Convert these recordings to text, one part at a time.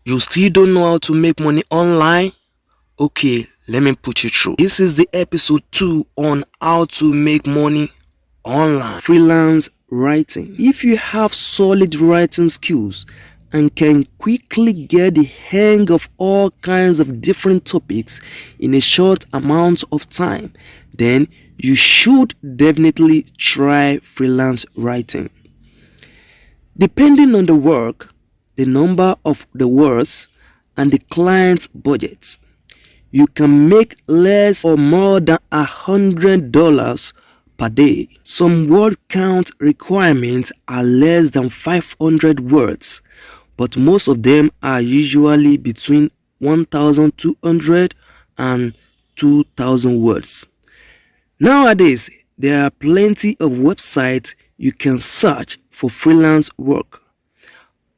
You still don't know how to make money online? Okay, let me put you through. This is the episode 2 on how to make money online. Freelance writing. If you have solid writing skills and can quickly get the hang of all kinds of different topics in a short amount of time, then you should definitely try freelance writing. Depending on the work, the number of the words, and the client's budget, you can make less or more than $100 per day. Some word count requirements are less than 500 words, but most of them are usually between 1,200 and 2,000 words. Nowadays, there are plenty of websites you can search for freelance work.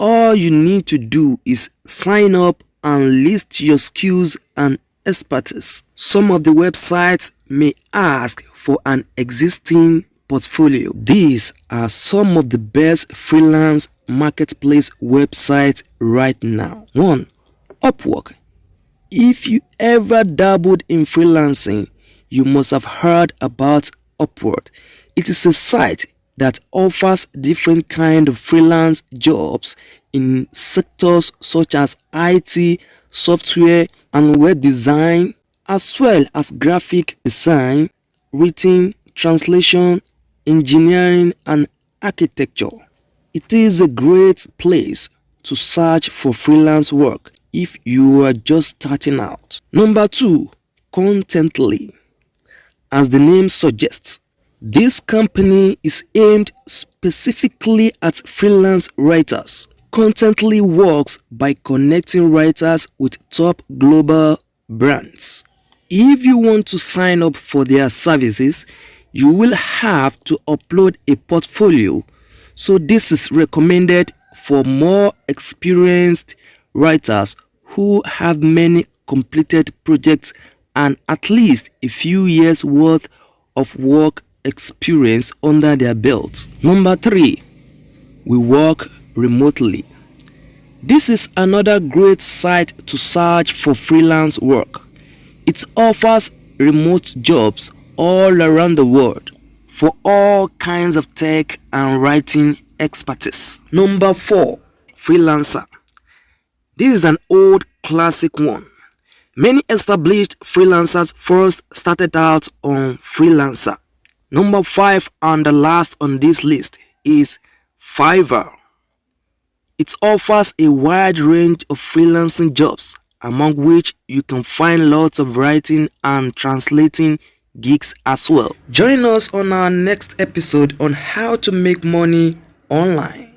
All you need to do is sign up and list your skills and expertise. Some of the websites may ask for an existing portfolio. These are some of the best freelance marketplace websites right now. 1. Upwork. If you ever dabbled in freelancing, you must have heard about Upwork. It is a site that offers different kinds of freelance jobs in sectors such as IT, software and web design, as well as graphic design, writing, translation, engineering and architecture. It is a great place to search for freelance work if you are just starting out. Number 2, Contently. As the name suggests, this company is aimed specifically at freelance writers. Contently works by connecting writers with top global brands. If you want to sign up for their services, you will have to upload a portfolio, so this is recommended for more experienced writers who have many completed projects and at least a few years worth of work experience under their belt. Number 3, we work remotely. This is another great site to search for freelance work. It offers remote jobs all around the world for all kinds of tech and writing expertise. Number 4, Freelancer. This is an old classic one. Many established freelancers first started out on Freelancer. Number 5 and the last on this list is Fiverr. It offers a wide range of freelancing jobs, among which you can find lots of writing and translating gigs as well. Join us on our next episode on how to make money online.